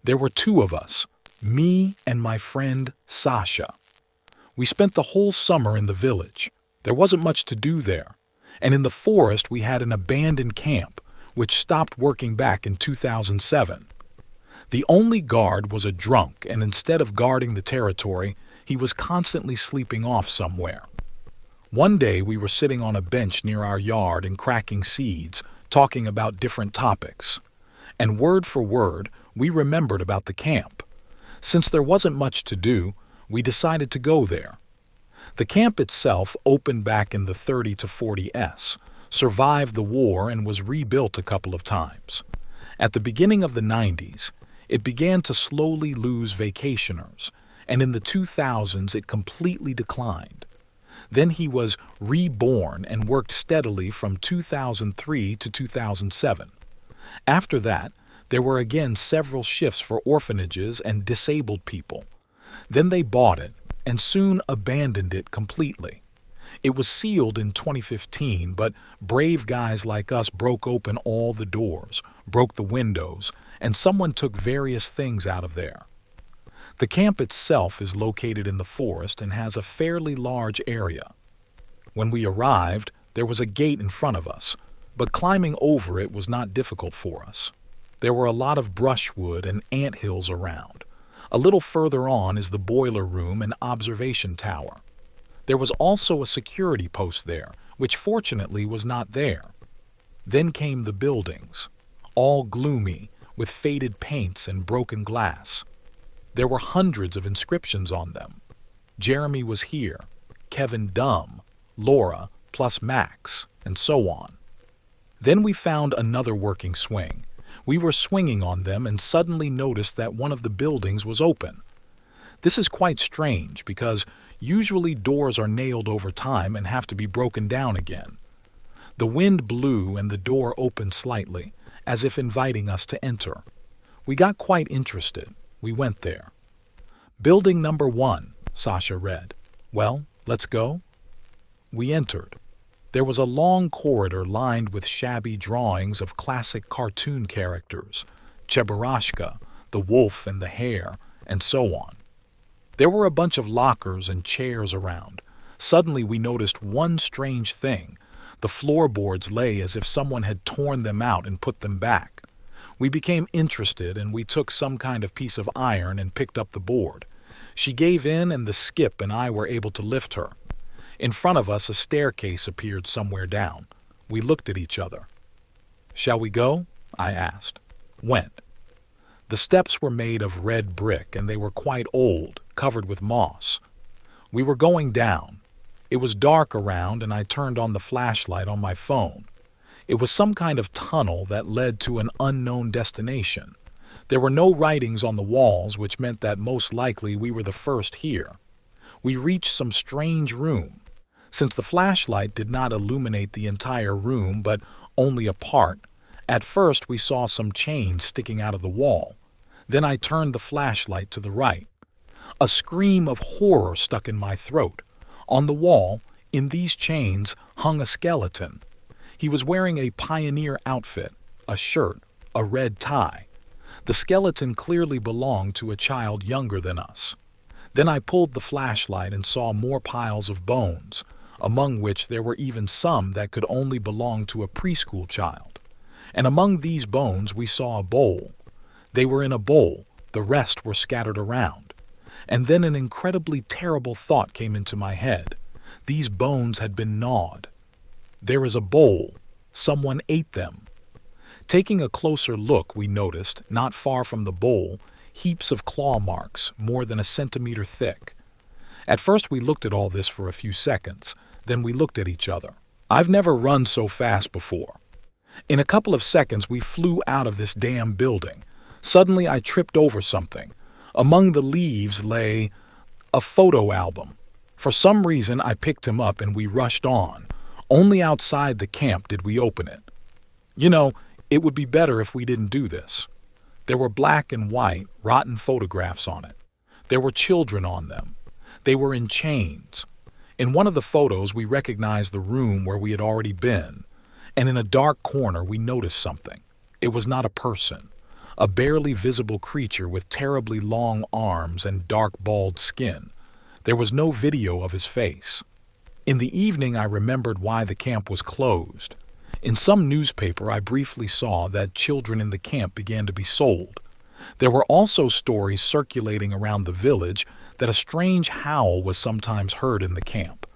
There were two of us, me and my friend Sasha. We spent the whole summer in the village. There wasn't much to do there. And in the forest we had an abandoned camp, which stopped working back in 2007. The only guard was a drunk, and instead of guarding the territory, he was constantly sleeping off somewhere. One day we were sitting on a bench near our yard and cracking seeds, talking about different topics. And word for word, we remembered about the camp. Since there wasn't much to do, we decided to go there. The camp itself opened back in the 30 to 40s, survived the war and was rebuilt a couple of times. At the beginning of the 90s, it began to slowly lose vacationers, and in the 2000s it completely declined. Then he was reborn and worked steadily from 2003 to 2007. After that, there were again several shifts for orphanages and disabled people. Then they bought it and soon abandoned it completely. It was sealed in 2015, but brave guys like us broke open all the doors, broke the windows, and someone took various things out of there. The camp itself is located in the forest and has a fairly large area. When we arrived, there was a gate in front of us, but climbing over it was not difficult for us. There were a lot of brushwood and anthills around. A little further on is the boiler room and observation tower. There was also a security post there, which fortunately was not there. Then came the buildings, all gloomy, with faded paints and broken glass. There were hundreds of inscriptions on them. Jeremy was here, Kevin dumb, Laura plus Max, and so on. Then we found another working swing. We were swinging on them and suddenly noticed that one of the buildings was open. This is quite strange because usually doors are nailed over time and have to be broken down again. The wind blew and the door opened slightly, as if inviting us to enter. We got quite interested. We went there. Building number 1, Sasha read. Well, let's go. We entered. There was a long corridor lined with shabby drawings of classic cartoon characters, Cheburashka, the wolf and the hare, and so on. There were a bunch of lockers and chairs around. Suddenly we noticed one strange thing. The floorboards lay as if someone had torn them out and put them back. We became interested and we took some kind of piece of iron and picked up the board. She gave in and the skip and I were able to lift her. In front of us a staircase appeared somewhere down. We looked at each other. "Shall we go?" I asked. Went. The steps were made of red brick and they were quite old, covered with moss. We were going down. It was dark around and I turned on the flashlight on my phone. It was some kind of tunnel that led to an unknown destination. There were no writings on the walls, which meant that most likely we were the first here. We reached some strange room. Since the flashlight did not illuminate the entire room, but only a part, at first we saw some chains sticking out of the wall. Then I turned the flashlight to the right. A scream of horror stuck in my throat. On the wall, in these chains, hung a skeleton. He was wearing a pioneer outfit, a shirt, a red tie. The skeleton clearly belonged to a child younger than us. Then I pulled the flashlight and saw more piles of bones, among which there were even some that could only belong to a preschool child. And among these bones we saw a bowl. They were in a bowl, the rest were scattered around. And then an incredibly terrible thought came into my head. These bones had been gnawed. There is a bowl. Someone ate them. Taking a closer look, we noticed, not far from the bowl, heaps of claw marks, more than a centimeter thick. At first we looked at all this for a few seconds, then we looked at each other. I've never run so fast before. In a couple of seconds we flew out of this damn building. Suddenly I tripped over something. Among the leaves lay a photo album. For some reason I picked him up and we rushed on. Only outside the camp did we open it. You know, it would be better if we didn't do this. There were black and white, rotten photographs on it. There were children on them. They were in chains. In one of the photos we recognized the room where we had already been, and in a dark corner we noticed something. It was not a person. a barely visible creature with terribly long arms and dark bald skin. There was no video of his face. In the evening, I remembered why the camp was closed. In some newspaper, I briefly saw that children in the camp began to be sold. There were also stories circulating around the village that a strange howl was sometimes heard in the camp.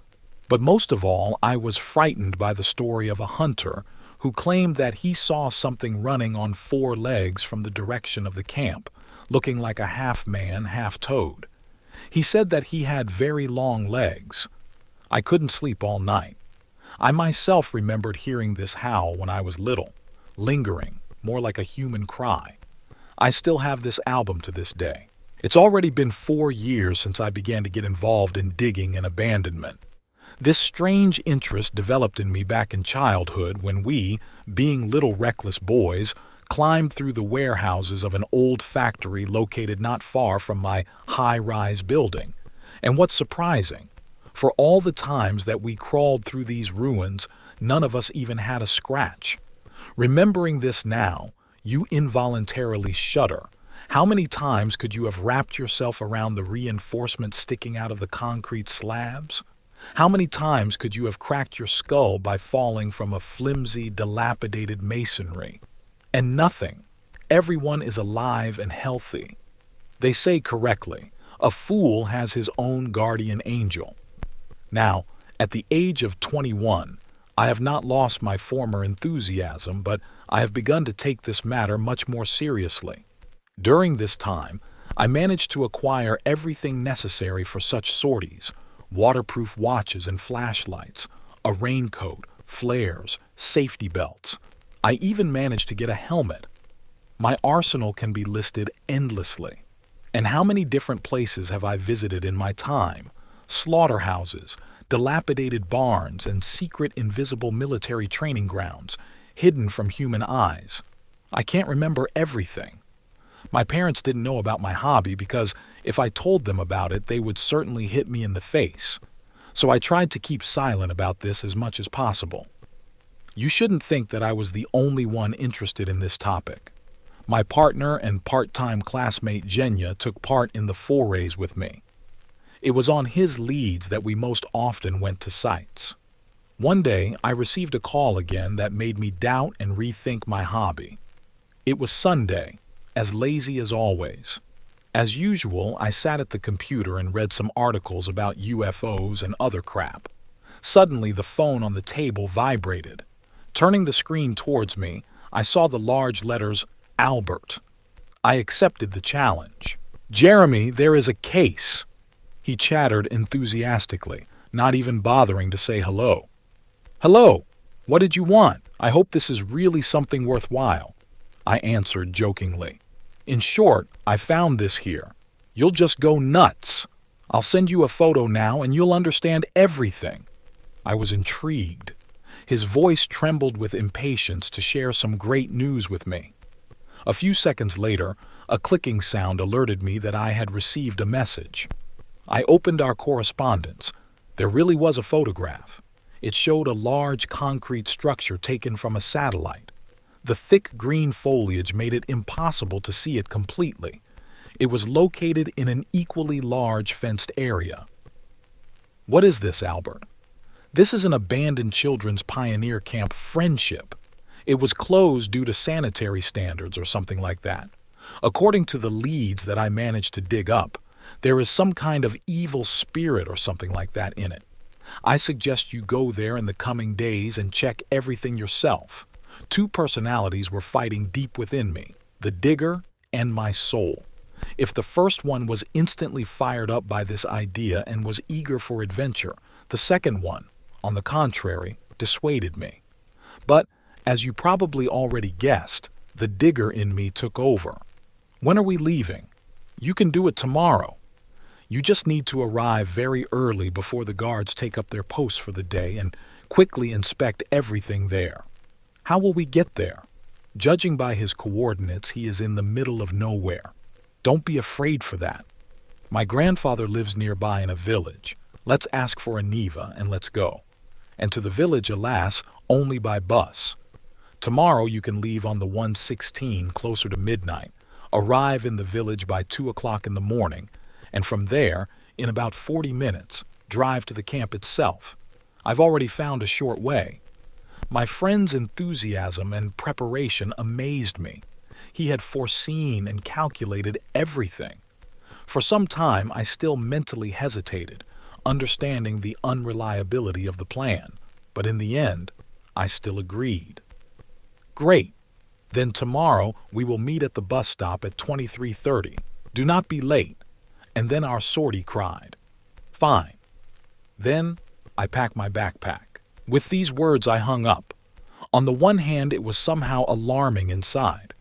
But most of all, I was frightened by the story of a hunter who claimed that he saw something running on 4 legs from the direction of the camp, looking like a half-man, half-toad. He said that he had very long legs. I couldn't sleep all night. I myself remembered hearing this howl when I was little, lingering, more like a human cry. I still have this album to this day. It's already been 4 years since I began to get involved in digging and abandonment. This strange interest developed in me back in childhood when we, being little reckless boys, climbed through the warehouses of an old factory located not far from my high-rise building. And what's surprising, for all the times that we crawled through these ruins, none of us even had a scratch. Remembering this now, you involuntarily shudder. How many times could you have wrapped yourself around the reinforcement sticking out of the concrete slabs? How many times could you have cracked your skull by falling from a flimsy, dilapidated masonry? And nothing. Everyone is alive and healthy. They say correctly, a fool has his own guardian angel. Now, at the age of 21, I have not lost my former enthusiasm, but I have begun to take this matter much more seriously. During this time, I managed to acquire everything necessary for such sorties: waterproof watches and flashlights, a raincoat, flares, safety belts. I even managed to get a helmet. My arsenal can be listed endlessly. And how many different places have I visited in my time? Slaughterhouses, dilapidated barns, and secret invisible military training grounds, hidden from human eyes. I can't remember everything. My parents didn't know about my hobby because if I told them about it, they would certainly hit me in the face. So I tried to keep silent about this as much as possible. You shouldn't think that I was the only one interested in this topic. My partner and part-time classmate Jenya took part in the forays with me. It was on his leads that we most often went to sites. One day, I received a call again that made me doubt and rethink my hobby. It was Sunday, as lazy as always. As usual, I sat at the computer and read some articles about UFOs and other crap. Suddenly, the phone on the table vibrated. Turning the screen towards me, I saw the large letters, Albert. I accepted the challenge. "Jeremy, there is a case," he chattered enthusiastically, not even bothering to say hello. "Hello, what did you want? I hope this is really something worthwhile," I answered jokingly. "In short, I found this here. You'll just go nuts. I'll send you a photo now and you'll understand everything." I was intrigued. His voice trembled with impatience to share some great news with me. A few seconds later, a clicking sound alerted me that I had received a message. I opened our correspondence. There really was a photograph. It showed a large concrete structure taken from a satellite. The thick green foliage made it impossible to see it completely. It was located in an equally large fenced area. "What is this, Albert?" "This is an abandoned children's pioneer camp, Friendship. It was closed due to sanitary standards or something like that. According to the leads that I managed to dig up, there is some kind of evil spirit or something like that in it. I suggest you go there in the coming days and check everything yourself. 2 personalities were fighting deep within me, the digger and my soul. If the first one was instantly fired up by this idea and was eager for adventure, the second one, on the contrary, dissuaded me. But, as you probably already guessed, the digger in me took over. When are we leaving? You can do it tomorrow. You just need to arrive very early before the guards take up their posts for the day and quickly inspect everything there. How will we get there? Judging by his coordinates, he is in the middle of nowhere. Don't be afraid for that. My grandfather lives nearby in a village. Let's ask for a Neva and let's go. And to the village, alas, only by bus. Tomorrow you can leave on the 116 closer to midnight, arrive in the village by 2 o'clock in the morning, and from there, in about 40 minutes, drive to the camp itself. I've already found a short way. My friend's enthusiasm and preparation amazed me. He had foreseen and calculated everything. For some time I still mentally hesitated, understanding the unreliability of the plan, but in the end, I still agreed. Great. Then tomorrow we will meet at the bus stop at 23:30. Do not be late. And then our sortie cried. Fine. Then I packed my backpack. With these words I hung up. On the one hand, it was somehow alarming inside.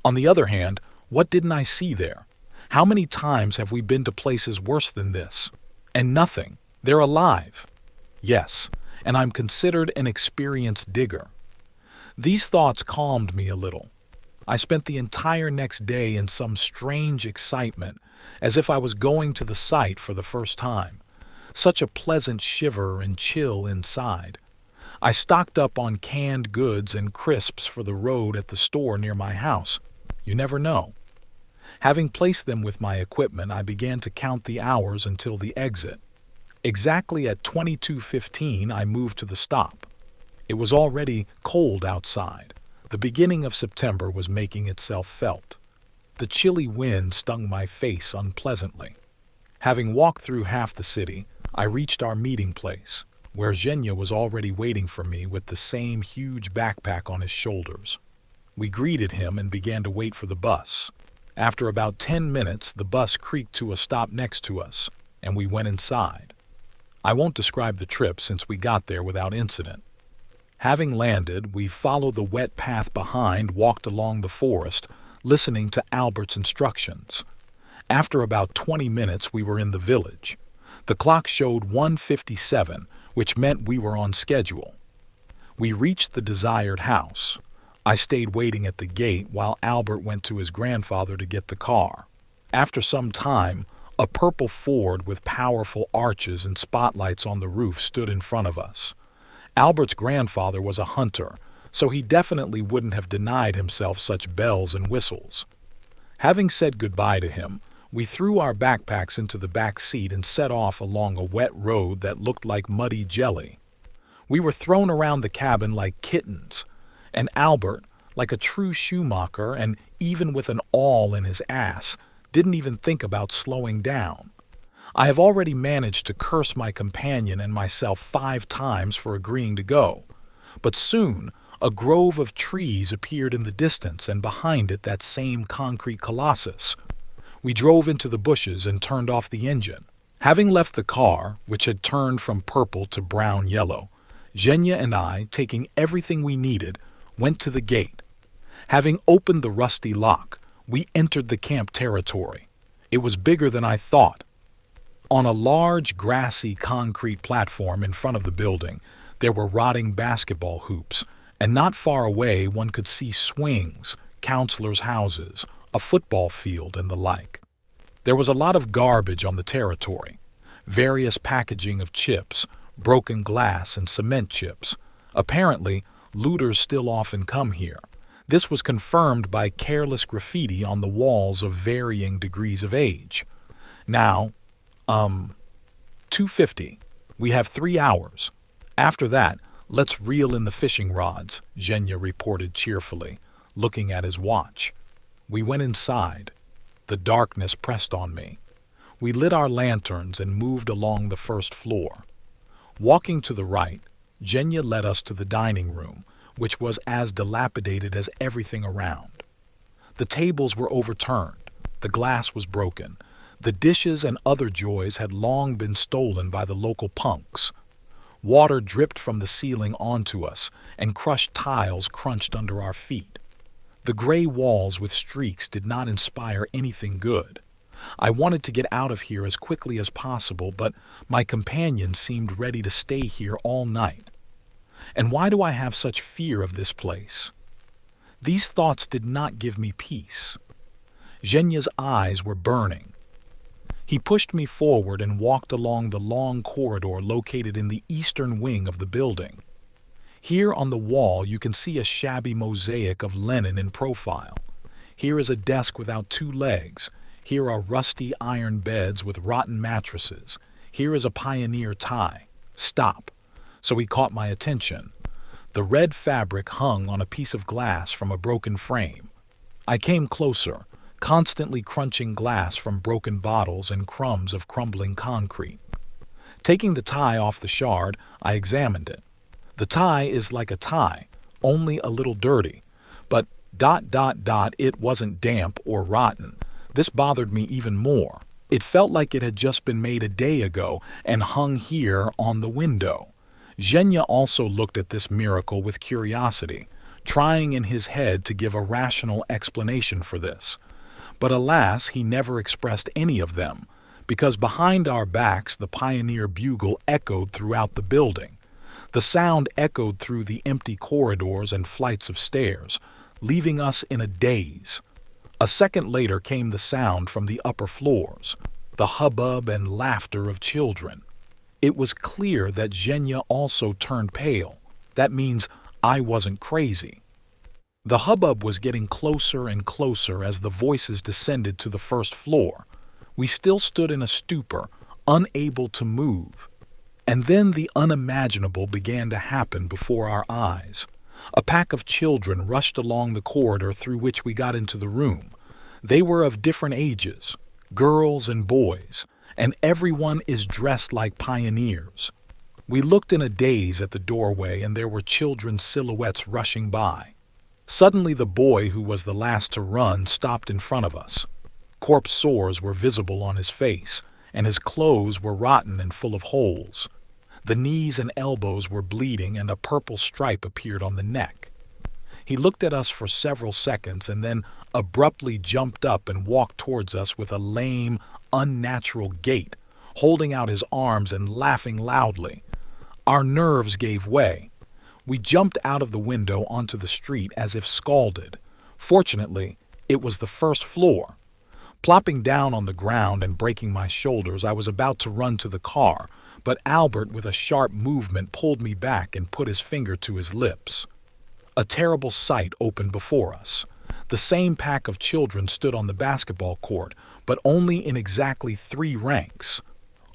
On the other hand, what didn't I see there? How many times have we been to places worse than this? And nothing. They're alive. Yes, and I'm considered an experienced digger. These thoughts calmed me a little. I spent the entire next day in some strange excitement, as if I was going to the site for the first time. Such a pleasant shiver and chill inside. I stocked up on canned goods and crisps for the road at the store near my house. You never know. Having placed them with my equipment, I began to count the hours until the exit. Exactly at 22:15, I moved to the stop. It was already cold outside. The beginning of September was making itself felt. The chilly wind stung my face unpleasantly. Having walked through half the city, I reached our meeting place, where Zhenya was already waiting for me with the same huge backpack on his shoulders. We greeted him and began to wait for the bus. After about 10 minutes, the bus creaked to a stop next to us, and we went inside. I won't describe the trip since we got there without incident. Having landed, we followed the wet path behind, walked along the forest, listening to Albert's instructions. After about 20 minutes, we were in the village. The clock showed 1:57, which meant we were on schedule. We reached the desired house. I stayed waiting at the gate while Albert went to his grandfather to get the car. After some time, a purple Ford with powerful arches and spotlights on the roof stood in front of us. Albert's grandfather was a hunter, so he definitely wouldn't have denied himself such bells and whistles. Having said goodbye to him, we threw our backpacks into the back seat and set off along a wet road that looked like muddy jelly. We were thrown around the cabin like kittens, and Albert, like a true Schumacher and even with an awl in his ass, didn't even think about slowing down. I have already managed to curse my companion and myself 5 times for agreeing to go, but soon a grove of trees appeared in the distance and behind it that same concrete colossus. We drove into the bushes and turned off the engine. Having left the car, which had turned from purple to brown-yellow, Zhenya and I, taking everything we needed, went to the gate. Having opened the rusty lock, we entered the camp territory. It was bigger than I thought. On a large, grassy concrete platform in front of the building, there were rotting basketball hoops, and not far away one could see swings, counselors' houses, a football field, and the like. There was a lot of garbage on the territory, various packaging of chips, broken glass, and cement chips. Apparently, looters still often come here. This was confirmed by careless graffiti on the walls of varying degrees of age. Now, 2:50. We have 3 hours. After that, let's reel in the fishing rods, Zhenya reported cheerfully, looking at his watch. We went inside. The darkness pressed on me. We lit our lanterns and moved along the first floor. Walking to the right, Zhenya led us to the dining room, which was as dilapidated as everything around. The tables were overturned. The glass was broken. The dishes and other joys had long been stolen by the local punks. Water dripped from the ceiling onto us, and crushed tiles crunched under our feet. The gray walls with streaks did not inspire anything good. I wanted to get out of here as quickly as possible, but my companion seemed ready to stay here all night. And why do I have such fear of this place? These thoughts did not give me peace. Zhenya's eyes were burning. He pushed me forward and walked along the long corridor located in the eastern wing of the building. Here on the wall you can see a shabby mosaic of Lenin in profile. Here is a desk without two legs. Here are rusty iron beds with rotten mattresses. Here is a pioneer tie. Stop. So he caught my attention. The red fabric hung on a piece of glass from a broken frame. I came closer, constantly crunching glass from broken bottles and crumbs of crumbling concrete. Taking the tie off the shard, I examined it. The tie is like a tie, only a little dirty, but ... it wasn't damp or rotten. This bothered me even more. It felt like it had just been made a day ago and hung here on the window. Zhenya also looked at this miracle with curiosity, trying in his head to give a rational explanation for this. But alas, he never expressed any of them, because behind our backs the pioneer bugle echoed throughout the building. The sound echoed through the empty corridors and flights of stairs, leaving us in a daze. A second later came the sound from the upper floors, the hubbub and laughter of children. It was clear that Zhenya also turned pale. That means I wasn't crazy. The hubbub was getting closer and closer as the voices descended to the first floor. We still stood in a stupor, unable to move. And then the unimaginable began to happen before our eyes. A pack of children rushed along the corridor through which we got into the room. They were of different ages, girls and boys, and everyone is dressed like pioneers. We looked in a daze at the doorway, and there were children's silhouettes rushing by. Suddenly the boy who was the last to run stopped in front of us. Corpse sores were visible on his face, and his clothes were rotten and full of holes. The knees and elbows were bleeding, and a purple stripe appeared on the neck. He looked at us for several seconds and then abruptly jumped up and walked towards us with a lame, unnatural gait, holding out his arms and laughing loudly. Our nerves gave way. We jumped out of the window onto the street as if scalded. Fortunately, it was the first floor. Plopping down on the ground and breaking my shoulders, I was about to run to the car, but Albert, with a sharp movement, pulled me back and put his finger to his lips. A terrible sight opened before us. The same pack of children stood on the basketball court, but only in exactly 3 ranks.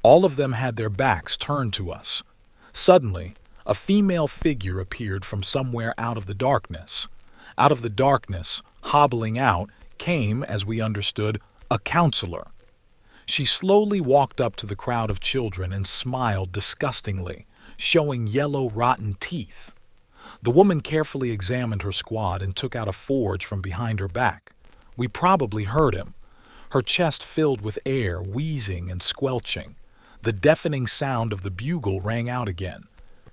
All of them had their backs turned to us. Suddenly, a female figure appeared from somewhere out of the darkness. Out of the darkness, hobbling out, came, as we understood, a counselor. She slowly walked up to the crowd of children and smiled disgustingly, showing yellow, rotten teeth. The woman carefully examined her squad and took out a forge from behind her back. We probably heard him. Her chest filled with air, wheezing and squelching. The deafening sound of the bugle rang out again.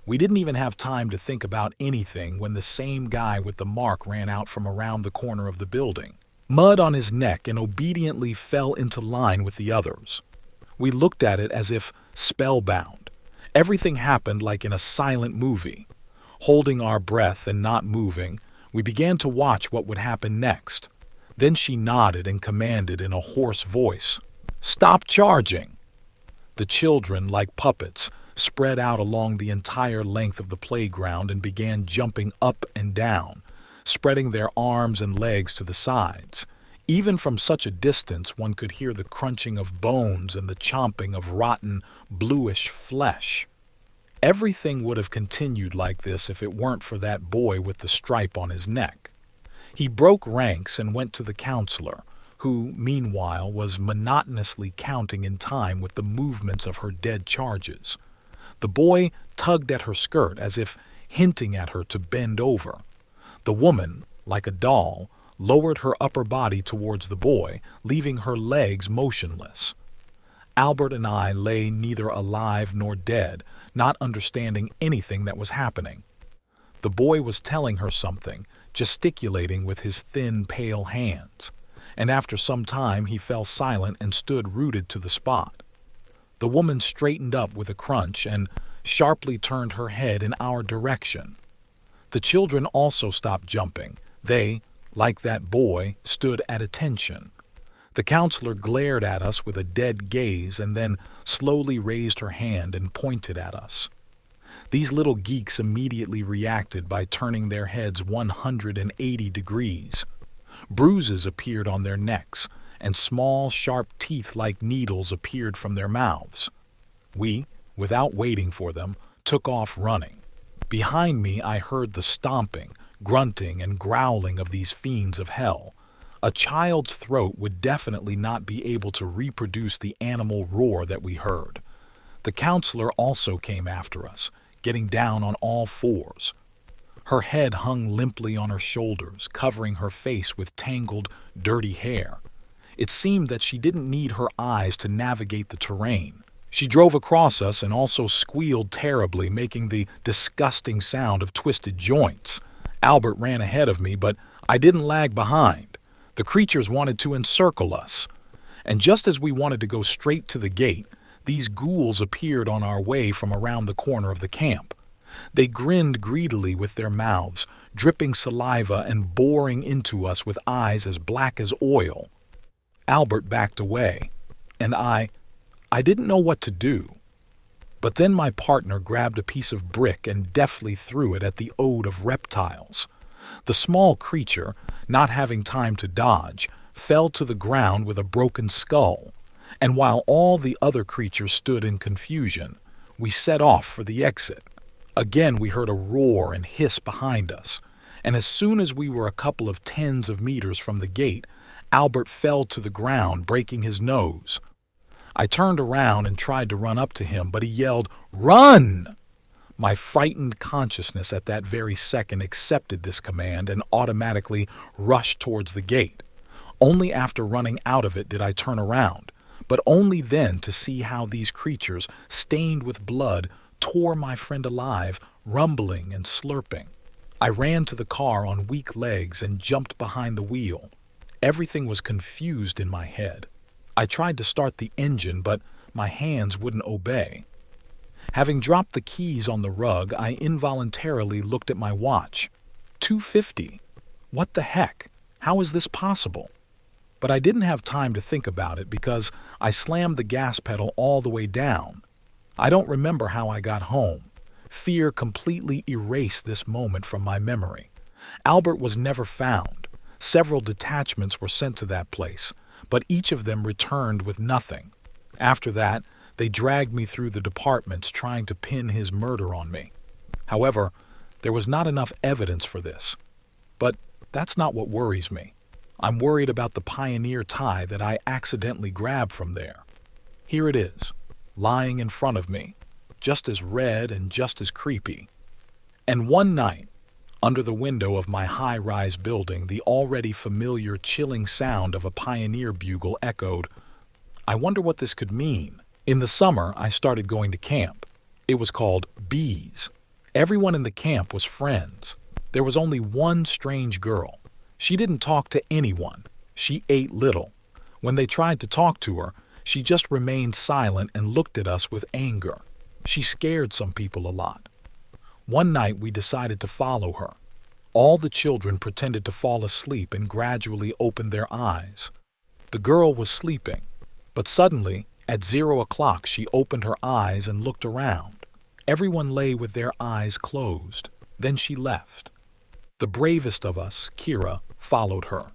We didn't even have time to think about anything when the same guy with the mark ran out from around the corner of the building, mud on his neck, and obediently fell into line with the others. We looked at it as if spellbound. Everything happened like in a silent movie. Holding our breath and not moving, we began to watch what would happen next. Then she nodded and commanded in a hoarse voice, "Stop charging!" The children, like puppets, spread out along the entire length of the playground and began jumping up and down, spreading their arms and legs to the sides. Even from such a distance, one could hear the crunching of bones and the chomping of rotten, bluish flesh. Everything would have continued like this if it weren't for that boy with the stripe on his neck. He broke ranks and went to the counselor, who, meanwhile, was monotonously counting in time with the movements of her dead charges. The boy tugged at her skirt as if hinting at her to bend over. The woman, like a doll, lowered her upper body towards the boy, leaving her legs motionless. Albert and I lay neither alive nor dead, not understanding anything that was happening. The boy was telling her something, gesticulating with his thin, pale hands, and after some time he fell silent and stood rooted to the spot. The woman straightened up with a crunch and sharply turned her head in our direction. The children also stopped jumping. They, like that boy, stood at attention. The counselor glared at us with a dead gaze and then slowly raised her hand and pointed at us. These little geeks immediately reacted by turning their heads 180 degrees. Bruises appeared on their necks, and small, sharp teeth like needles appeared from their mouths. We, without waiting for them, took off running. Behind me I heard the stomping, grunting, and growling of these fiends of hell. A child's throat would definitely not be able to reproduce the animal roar that we heard. The counselor also came after us, getting down on all fours. Her head hung limply on her shoulders, covering her face with tangled, dirty hair. It seemed that she didn't need her eyes to navigate the terrain. She drove across us and also squealed terribly, making the disgusting sound of twisted joints. Albert ran ahead of me, but I didn't lag behind. The creatures wanted to encircle us. And just as we wanted to go straight to the gate, these ghouls appeared on our way from around the corner of the camp. They grinned greedily with their mouths, dripping saliva and boring into us with eyes as black as oil. Albert backed away, and I didn't know what to do. But then my partner grabbed a piece of brick and deftly threw it at the ode of reptiles. The small creature, not having time to dodge, fell to the ground with a broken skull, and while all the other creatures stood in confusion, we set off for the exit. Again we heard a roar and hiss behind us, and as soon as we were a couple of tens of meters from the gate, Albert fell to the ground, breaking his nose. I turned around and tried to run up to him, but he yelled, "Run!" My frightened consciousness at that very second accepted this command and automatically rushed towards the gate. Only after running out of it did I turn around, but only then to see how these creatures, stained with blood, tore my friend alive, rumbling and slurping. I ran to the car on weak legs and jumped behind the wheel. Everything was confused in my head. I tried to start the engine, but my hands wouldn't obey. Having dropped the keys on the rug, I involuntarily looked at my watch. 2:50. What the heck? How is this possible? But I didn't have time to think about it because I slammed the gas pedal all the way down. I don't remember how I got home. Fear completely erased this moment from my memory. Albert was never found. Several detachments were sent to that place, but each of them returned with nothing. After that, they dragged me through the departments trying to pin his murder on me. However, there was not enough evidence for this. But that's not what worries me. I'm worried about the pioneer tie that I accidentally grabbed from there. Here it is, lying in front of me, just as red and just as creepy. And one night, under the window of my high-rise building, the already familiar chilling sound of a pioneer bugle echoed. I wonder what this could mean. In the summer, I started going to camp. It was called Bees. Everyone in the camp was friends. There was only one strange girl. She didn't talk to anyone. She ate little. When they tried to talk to her, she just remained silent and looked at us with anger. She scared some people a lot. One night we decided to follow her. All the children pretended to fall asleep and gradually opened their eyes. The girl was sleeping, but suddenly, at 0 o'clock, she opened her eyes and looked around. Everyone lay with their eyes closed. Then she left. The bravest of us, Kira, followed her.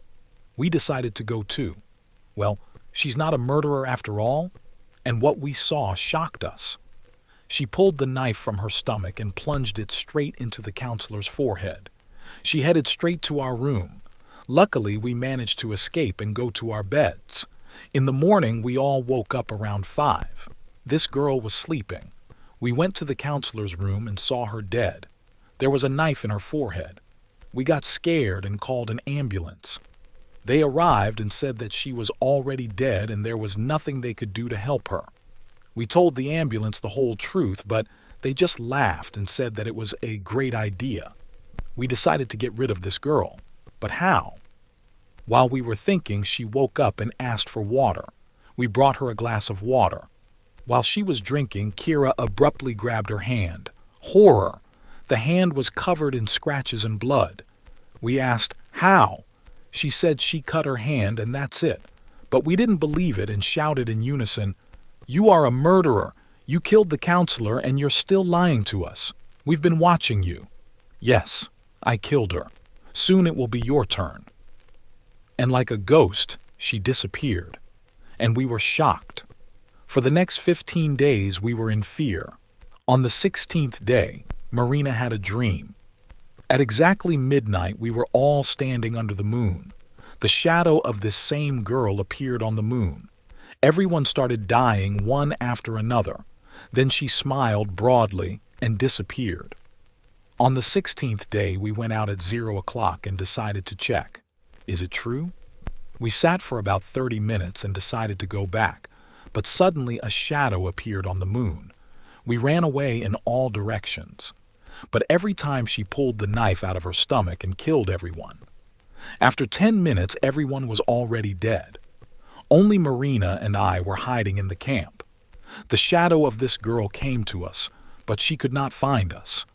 We decided to go too. Well, she's not a murderer after all, and what we saw shocked us. She pulled the knife from her stomach and plunged it straight into the counselor's forehead. She headed straight to our room. Luckily, we managed to escape and go to our beds. In the morning, we all woke up around 5. This girl was sleeping. We went to the counselor's room and saw her dead. There was a knife in her forehead. We got scared and called an ambulance. They arrived and said that she was already dead and there was nothing they could do to help her. We told the ambulance the whole truth, but they just laughed and said that it was a great idea. We decided to get rid of this girl. But how? While we were thinking, she woke up and asked for water. We brought her a glass of water. While she was drinking, Kira abruptly grabbed her hand. Horror! The hand was covered in scratches and blood. We asked, how? She said she cut her hand and that's it. But we didn't believe it and shouted in unison, "You are a murderer! You killed the counselor and you're still lying to us!" We've been watching you. Yes, I killed her. Soon it will be your turn." And like a ghost, she disappeared. And we were shocked. For the next 15 days, we were in fear. On the 16th day, Marina had a dream. At exactly midnight, we were all standing under the moon. The shadow of this same girl appeared on the moon. Everyone started dying one after another. Then she smiled broadly and disappeared. On the 16th day, we went out at 0 o'clock and decided to check. Is it true? We sat for about 30 minutes and decided to go back, but suddenly a shadow appeared on the moon. We ran away in all directions. But every time she pulled the knife out of her stomach and killed everyone. After 10 minutes, everyone was already dead. Only Marina and I were hiding in the camp. The shadow of this girl came to us, but she could not find us.